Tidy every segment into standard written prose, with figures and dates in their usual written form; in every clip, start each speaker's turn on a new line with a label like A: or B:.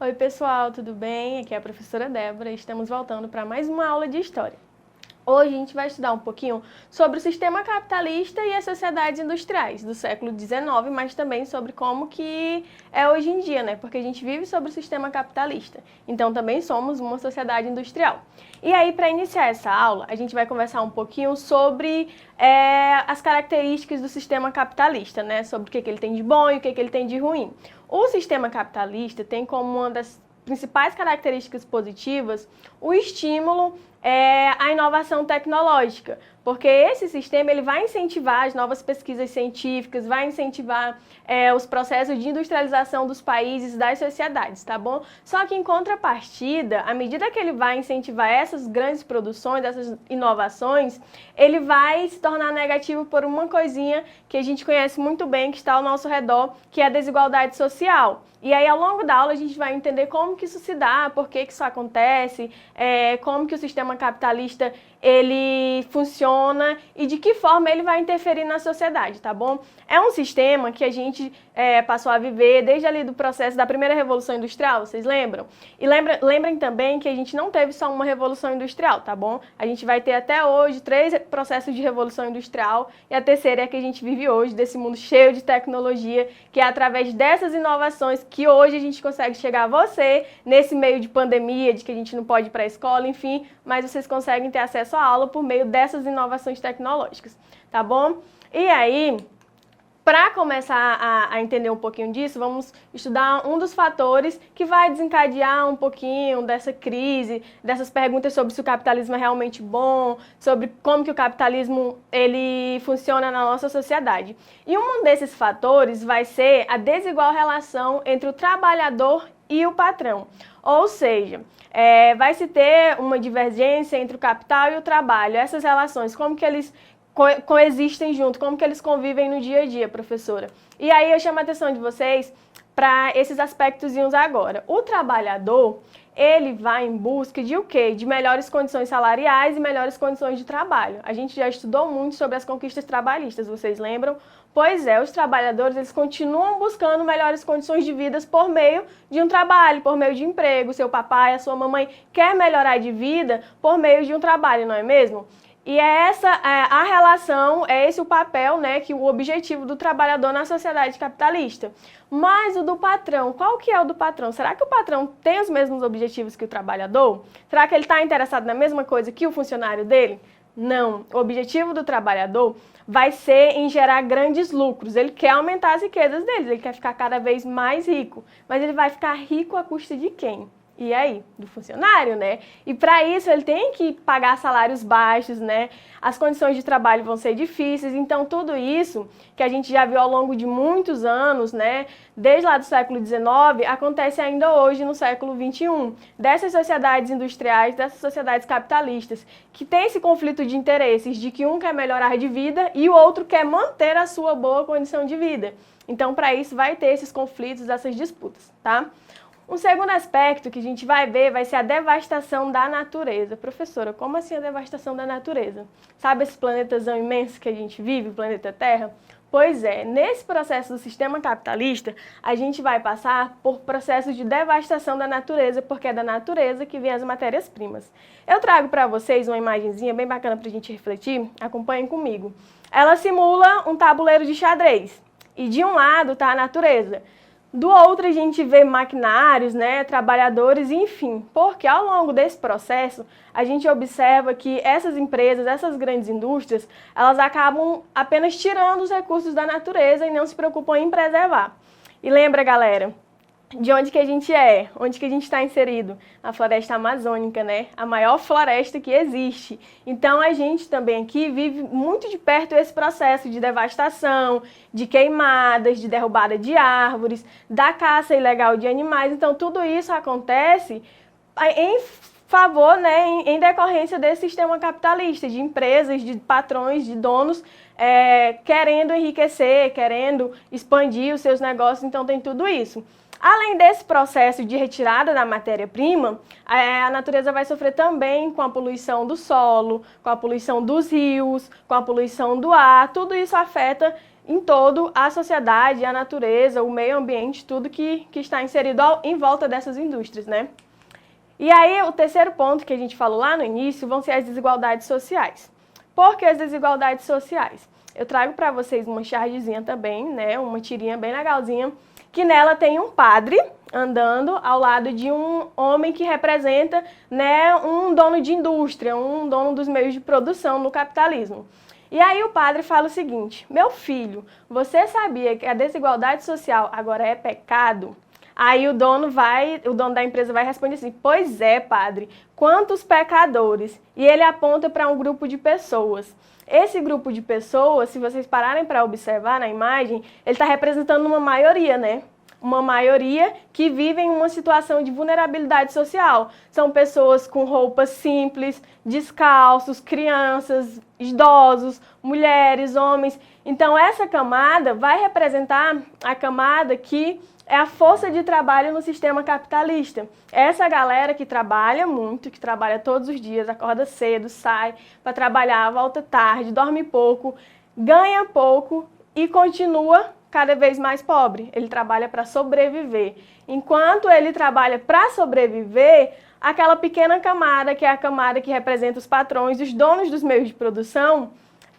A: Oi pessoal, tudo bem? Aqui é a professora Débora e estamos voltando para mais uma aula de História. Hoje a gente vai estudar um pouquinho sobre o sistema capitalista e as sociedades industriais do século XIX, mas também sobre como que é hoje em dia, né? Porque a gente vive sobre o sistema capitalista, então também somos uma sociedade industrial. E aí, para iniciar essa aula, a gente vai conversar um pouquinho sobre as características do sistema capitalista, né? Sobre o que ele tem de bom e o que ele tem de ruim. O sistema capitalista tem como uma das principais características positivas o estímulo à inovação tecnológica, porque esse sistema ele vai incentivar as novas pesquisas científicas, vai incentivar os processos de industrialização dos países, das sociedades, tá bom? Só que em contrapartida, à medida que ele vai incentivar essas grandes produções, essas inovações, ele vai se tornar negativo por uma coisinha que a gente conhece muito bem, que está ao nosso redor, que é a desigualdade social. E aí, ao longo da aula, a gente vai entender como que isso se dá, por que isso acontece, como que o sistema capitalista ele funciona e de que forma ele vai interferir na sociedade, tá bom? É um sistema que a gente passou a viver desde ali do processo da primeira Revolução Industrial, vocês lembram? E lembrem também que a gente não teve só uma Revolução Industrial, tá bom? A gente vai ter até hoje 3 processos de Revolução Industrial e a terceira é a que a gente vive hoje, desse mundo cheio de tecnologia, que é através dessas inovações que hoje a gente consegue chegar a você, nesse meio de pandemia, de que a gente não pode ir para a escola, enfim, mas vocês conseguem ter acesso à aula por meio dessas inovações tecnológicas, tá bom? E aí, para começar a entender um pouquinho disso, vamos estudar um dos fatores que vai desencadear um pouquinho dessa crise, dessas perguntas sobre se o capitalismo é realmente bom, sobre como que o capitalismo ele funciona na nossa sociedade. E um desses fatores vai ser a desigual relação entre o trabalhador e o patrão. Ou seja, vai se ter uma divergência entre o capital e o trabalho. Essas relações, como que eles coexistem junto, como que eles convivem no dia a dia, professora? E aí eu chamo a atenção de vocês para esses aspectos agora. O trabalhador, ele vai em busca de o quê? De melhores condições salariais e melhores condições de trabalho. A gente já estudou muito sobre as conquistas trabalhistas, vocês lembram? Pois é, os trabalhadores, eles continuam buscando melhores condições de vida por meio de um trabalho, por meio de emprego. Seu papai, a sua mamãe quer melhorar de vida por meio de um trabalho, não é mesmo? E é essa a relação, é esse o papel, né, que o objetivo do trabalhador na sociedade capitalista. Mas o do patrão, qual que é o do patrão? Será que o patrão tem os mesmos objetivos que o trabalhador? Será que ele está interessado na mesma coisa que o funcionário dele? Não. O objetivo do trabalhador vai ser em gerar grandes lucros. Ele quer aumentar as riquezas dele, ele quer ficar cada vez mais rico. Mas ele vai ficar rico à custa de quem? E aí? Do funcionário, né? E para isso ele tem que pagar salários baixos, né? As condições de trabalho vão ser difíceis, então tudo isso que a gente já viu ao longo de muitos anos, né? Desde lá do século XIX, acontece ainda hoje no século XXI. Dessas sociedades industriais, dessas sociedades capitalistas, que tem esse conflito de interesses de que um quer melhorar de vida e o outro quer manter a sua boa condição de vida. Então, para isso vai ter esses conflitos, essas disputas, tá? Um segundo aspecto que a gente vai ver vai ser a devastação da natureza. Professora, como assim a devastação da natureza? Sabe esse planetazão imenso que a gente vive, o planeta Terra? Pois é, nesse processo do sistema capitalista, a gente vai passar por processos de devastação da natureza, porque é da natureza que vem as matérias-primas. Eu trago para vocês uma imagenzinha bem bacana para a gente refletir, acompanhem comigo. Ela simula um tabuleiro de xadrez, e de um lado está a natureza. Do outro, a gente vê maquinários, né, trabalhadores, enfim, porque ao longo desse processo, a gente observa que essas empresas, essas grandes indústrias, elas acabam apenas tirando os recursos da natureza e não se preocupam em preservar. E lembra, galera, de onde que a gente é? Onde que a gente está inserido? Na floresta amazônica, né? A maior floresta que existe. Então, a gente também aqui vive muito de perto esse processo de devastação, de queimadas, de derrubada de árvores, da caça ilegal de animais. Então, tudo isso acontece em favor, né, em decorrência desse sistema capitalista, de empresas, de patrões, de donos, querendo enriquecer, querendo expandir os seus negócios. Então, tem tudo isso. Além desse processo de retirada da matéria-prima, a natureza vai sofrer também com a poluição do solo, com a poluição dos rios, com a poluição do ar. Tudo isso afeta em todo a sociedade, a natureza, o meio ambiente, tudo que está inserido em volta dessas indústrias, né? E aí, o terceiro ponto que a gente falou lá no início vão ser as desigualdades sociais. Por que as desigualdades sociais? Eu trago para vocês uma chargezinha também, né? Uma tirinha bem legalzinha, que nela tem um padre andando ao lado de um homem que representa, né, um dono de indústria, um dono dos meios de produção no capitalismo. E aí o padre fala o seguinte: meu filho, você sabia que a desigualdade social agora é pecado? Aí o dono da empresa vai responder assim: pois é, padre, quantos pecadores? E ele aponta para um grupo de pessoas. Esse grupo de pessoas, se vocês pararem para observar na imagem, ele está representando uma maioria, né? Uma maioria que vive em uma situação de vulnerabilidade social. São pessoas com roupas simples, descalços, crianças, idosos, mulheres, homens. Então, essa camada vai representar a camada que é a força de trabalho no sistema capitalista. Essa galera que trabalha muito, que trabalha todos os dias, acorda cedo, sai para trabalhar, volta tarde, dorme pouco, ganha pouco e continua cada vez mais pobre. Ele trabalha para sobreviver. Enquanto ele trabalha para sobreviver, aquela pequena camada, que é a camada que representa os patrões, os donos dos meios de produção,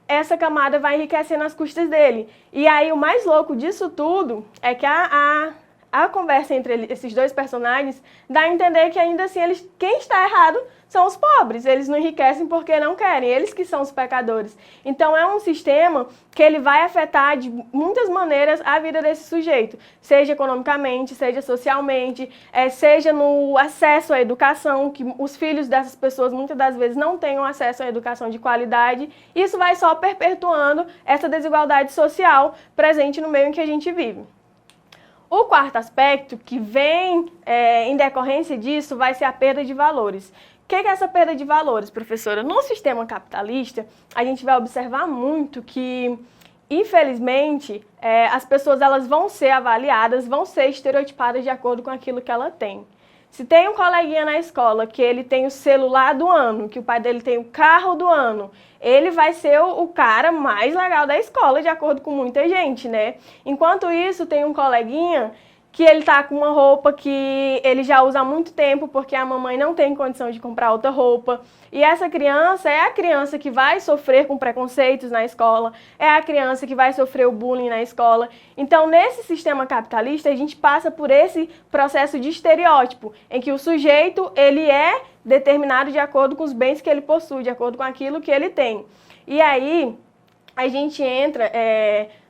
A: essa camada vai enriquecendo as custas dele. E aí o mais louco disso tudo é que a conversa entre esses dois personagens dá a entender que ainda assim quem está errado são os pobres. Eles não enriquecem porque não querem, eles que são os pecadores. Então é um sistema que ele vai afetar de muitas maneiras a vida desse sujeito, seja economicamente, seja socialmente, seja no acesso à educação, que os filhos dessas pessoas muitas das vezes não tenham acesso à educação de qualidade. Isso vai só perpetuando essa desigualdade social presente no meio em que a gente vive. O quarto aspecto, que vem em decorrência disso, vai ser a perda de valores. O que é essa perda de valores, professora? No sistema capitalista, a gente vai observar muito que, infelizmente, as pessoas elas vão ser avaliadas, vão ser estereotipadas de acordo com aquilo que ela tem. Se tem um coleguinha na escola que ele tem o celular do ano, que o pai dele tem o carro do ano, ele vai ser o cara mais legal da escola, de acordo com muita gente, né? Enquanto isso, tem um coleguinha que ele tá com uma roupa que ele já usa há muito tempo porque a mamãe não tem condição de comprar outra roupa. E essa criança é a criança que vai sofrer com preconceitos na escola, é a criança que vai sofrer o bullying na escola. Então, nesse sistema capitalista, a gente passa por esse processo de estereótipo, em que o sujeito, ele é determinado de acordo com os bens que ele possui, de acordo com aquilo que ele tem. E aí, a gente entra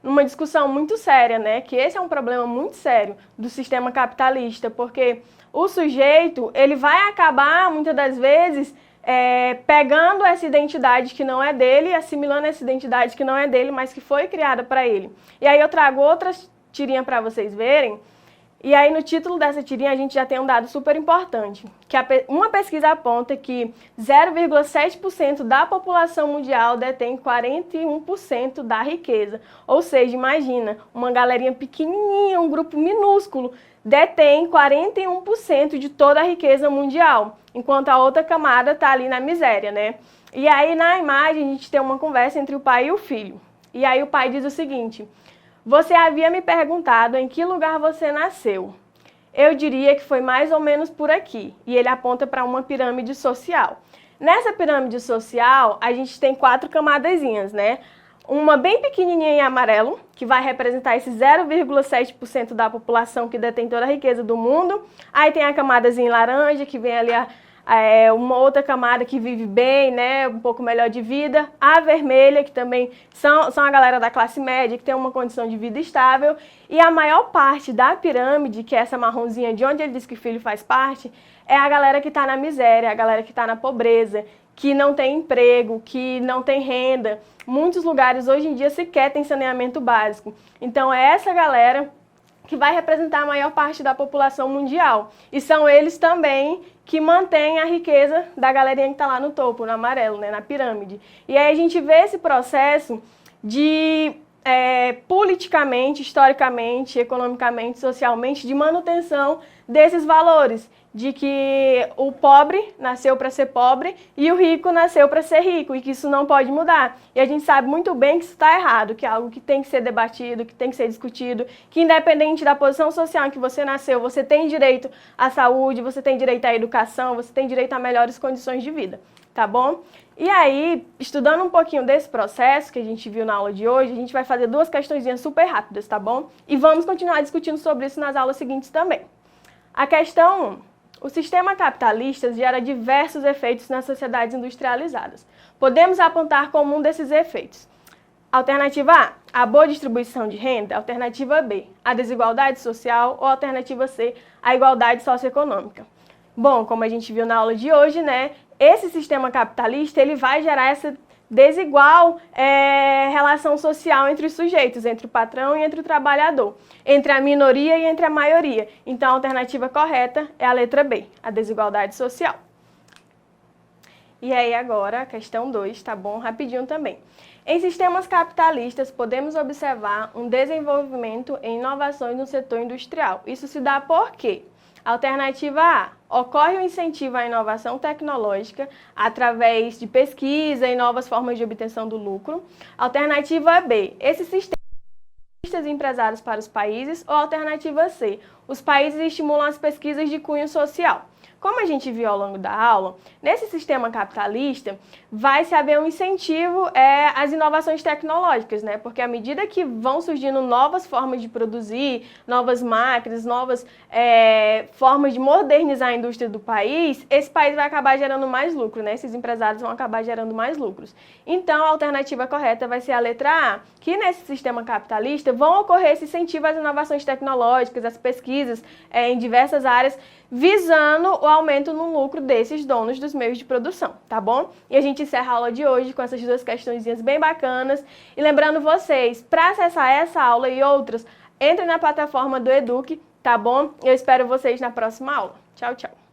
A: numa discussão muito séria, né? Que esse é um problema muito sério do sistema capitalista, porque o sujeito, ele vai acabar, muitas das vezes, pegando essa identidade que não é dele, assimilando essa identidade que não é dele, mas que foi criada para ele. E aí eu trago outra tirinha para vocês verem. E aí, no título dessa tirinha, a gente já tem um dado super importante, que uma pesquisa aponta que 0,7% da população mundial detém 41% da riqueza. Ou seja, imagina, uma galerinha pequenininha, um grupo minúsculo, detém 41% de toda a riqueza mundial, enquanto a outra camada está ali na miséria, né? E aí, na imagem, a gente tem uma conversa entre o pai e o filho. E aí o pai diz o seguinte: você havia me perguntado em que lugar você nasceu. Eu diria que foi mais ou menos por aqui. E ele aponta para uma pirâmide social. Nessa pirâmide social, a gente tem 4 camadazinhas, né? Uma bem pequenininha em amarelo, que vai representar esse 0,7% da população que detém toda a riqueza do mundo. Aí tem a camadazinha em laranja, que vem ali uma outra camada que vive bem, né, um pouco melhor de vida. A vermelha, que também são a galera da classe média, que tem uma condição de vida estável. E a maior parte da pirâmide, que é essa marronzinha de onde ele diz que o filho faz parte, é a galera que está na miséria, a galera que está na pobreza, que não tem emprego, que não tem renda. Muitos lugares hoje em dia sequer tem saneamento básico. Então é essa galera que vai representar a maior parte da população mundial. E são eles também que mantêm a riqueza da galerinha que está lá no topo, no amarelo, né, na pirâmide. E aí a gente vê esse processo de politicamente, historicamente, economicamente, socialmente, de manutenção desses valores, de que o pobre nasceu para ser pobre e o rico nasceu para ser rico, e que isso não pode mudar. E a gente sabe muito bem que isso está errado, que é algo que tem que ser debatido, que tem que ser discutido, que independente da posição social em que você nasceu, você tem direito à saúde, você tem direito à educação, você tem direito a melhores condições de vida, tá bom? E aí, estudando um pouquinho desse processo que a gente viu na aula de hoje, a gente vai fazer duas questõezinhas super rápidas, tá bom? E vamos continuar discutindo sobre isso nas aulas seguintes também. A questão 1. O sistema capitalista gera diversos efeitos nas sociedades industrializadas. Podemos apontar como um desses efeitos. Alternativa A, a boa distribuição de renda. Alternativa B, a desigualdade social. Ou alternativa C, a igualdade socioeconômica. Bom, como a gente viu na aula de hoje, né, esse sistema capitalista ele vai gerar essa desigual relação social entre os sujeitos, entre o patrão e entre o trabalhador, entre a minoria e entre a maioria. Então, a alternativa correta é a letra B, a desigualdade social. E aí agora, a questão 2, tá bom? Rapidinho também. Em sistemas capitalistas, podemos observar um desenvolvimento em inovações no setor industrial. Isso se dá por quê? Alternativa A, ocorre um incentivo à inovação tecnológica através de pesquisa e novas formas de obtenção do lucro. Alternativa B, esses sistemas empresários para os países. Ou alternativa C, os países estimulam as pesquisas de cunho social. Como a gente viu ao longo da aula, nesse sistema capitalista vai se haver um incentivo às inovações tecnológicas, né? Porque à medida que vão surgindo novas formas de produzir, novas máquinas, novas formas de modernizar a indústria do país, esse país vai acabar gerando mais lucro, né? Esses empresários vão acabar gerando mais lucros. Então, a alternativa correta vai ser a letra A, que nesse sistema capitalista vão ocorrer esse incentivo às inovações tecnológicas, às pesquisas em diversas áreas, visando o aumento no lucro desses donos dos meios de produção, tá bom? E a gente encerra a aula de hoje com essas duas questõezinhas bem bacanas. E lembrando vocês, para acessar essa aula e outras, entre na plataforma do Eduque, tá bom? Eu espero vocês na próxima aula. Tchau, tchau!